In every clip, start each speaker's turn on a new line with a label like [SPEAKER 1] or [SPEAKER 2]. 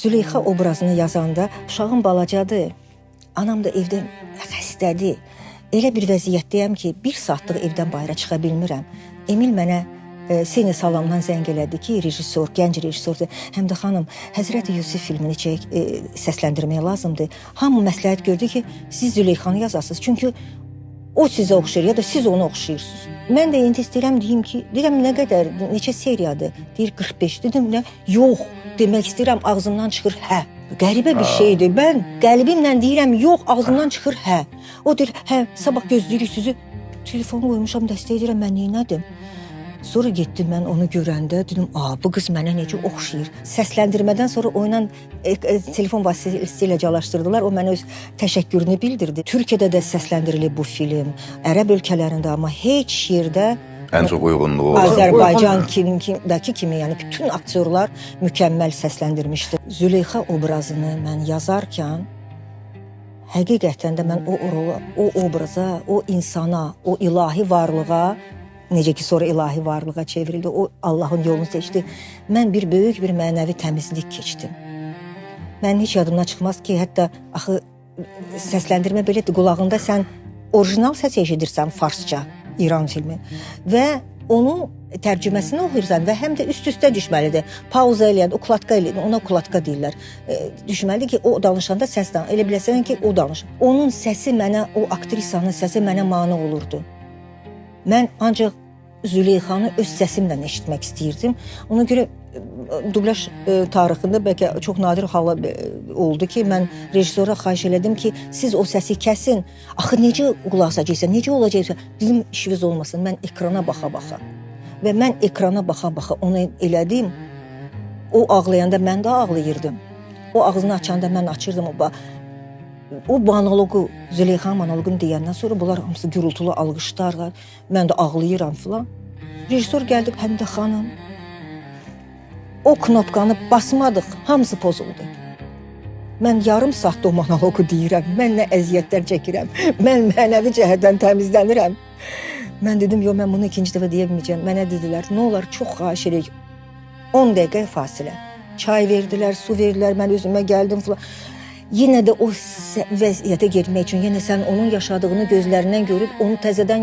[SPEAKER 1] Züleyxa obrazını yazanda uşağım balacadır, anam da evdə xəstədir. Elə bir vəziyyətdəyəm ki, bir saatlıq evdən bayıra çıxa bilmirəm. Emil mənə Seni Salamdan zəng elədi ki, rejissor, gənc rejissordur. Həm də xanım, Həzrəti Yusif filmini səsləndirməyə lazımdır. Hamı məsləhət gördü ki, siz Züleyxanı yazasınız. Çünki o sizə oxşayır ya da siz onu oxşayırsınız. Mən də indi istəyirəm deyim ki, deyirəm nə qədər, neçə seriyadır? Deyir 45. Dedim nə? Yox, demək istəyirəm ağzımdan çıxır hə. Qəribə bir şeydir. Mən qəlbimlə deyirəm yox, ağzımdan çıxır hə. O deyir hə, sabah gözləyirik sizi. Telefonu qoymuşam, dəstək edirəm, mən neynədim? Sonra getdim mən onu görəndə, dedim, bu qız mənə necə oxşayır. Səsləndirmədən sonra oyla telefon vasitəsilə calaşdırdılar, o mənə öz təşəkkürünü bildirdi. Türkiyədə də səsləndirilib bu film, ərəb ölkələrində, amma heç yerdə
[SPEAKER 2] ən çox uyğunluğu
[SPEAKER 1] Azərbaycandakı kimi, yəni bütün aktyorlar mükəmməl səsləndirmişdi. Züleyxa obrazını mən yazarkən, həqiqətən də mən o obraza, o insana, o ilahi varlığa, necə ki sonra ilahi varlığa çevrildi, o Allahın yolunu seçdi. Mən bir böyük bir mənəvi təmizlik keçdim. Mənim heç yadımdan çıxmaz ki, hətta axı səsləndirmə belədir, qulağında sən orijinal səs eşidirsən farsça, İran filmi və onu tərcüməsini oxuyursan və həm də üst-üstə düşməlidir. Pauza eləyəndə, ukladka eləyəndə, ona ukladka deyirlər. Düşməlidir ki, o danışanda səsdən, elə biləsən ki, o danışır. Onun səsi mənə, o aktrisanın səsi mənə mane olurdu. Mən ancaq Züleyxanı öz səsimlə eşitmək istəyirdim. Ona görə dublyaj tarixində bəlkə çox nadir hala oldu ki, mən rejissora xahiş elədim ki, siz o səsi kəsin. Axı necə qulaq asacaqsan, necə olacaqsa, bizim işimiz olmasın. Mən ekrana baxa-baxa və mən ekrana baxa-baxa onu elədim. O ağlayanda mən də ağlayırdım. O ağzını açanda mən açırdım. O monologu, Züleyxa monologunu deyəndən sonra bunlar hamısı gürültülü alqışlar, mən də ağlayıram filan. Rejissor gəldi, həm də xanım, o knopkanı basmadıq, hamısı pozuldu. Mən yarım saatda o monologu deyirəm, mən nə əziyyətlər çəkirəm, mən mənəvi cəhətdən təmizlənirəm. Mən dedim, yox, mən bunu ikinci dəfə deyəməyəcəm. Mənə dedilər, nə olar, çox xahiş edək, 10 dəqiqə fasilə. Çay verdilər, su verdilər, mən özümə gəldim filan. Yenə də o vəziyyətə getmək üçün, yenə sən onun yaşadığını gözlərindən görüb, onu təzədən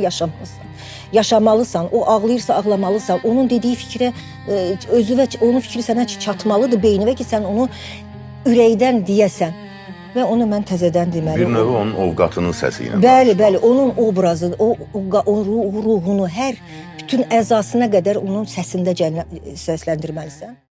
[SPEAKER 1] yaşamalısan, o ağlayırsa ağlamalısan, onun dediyi fikrə, özü və onun fikri sənə çatmalıdır beynivə ki, sən onu ürəkdən deyəsən və onu mən təzədən deməliyim.
[SPEAKER 2] Bir növü onun ovqatının səsi ilə.
[SPEAKER 1] Bəli, onun obrazını, o ruhunu, hər bütün əzasına qədər onun səsində səsləndirməlisən.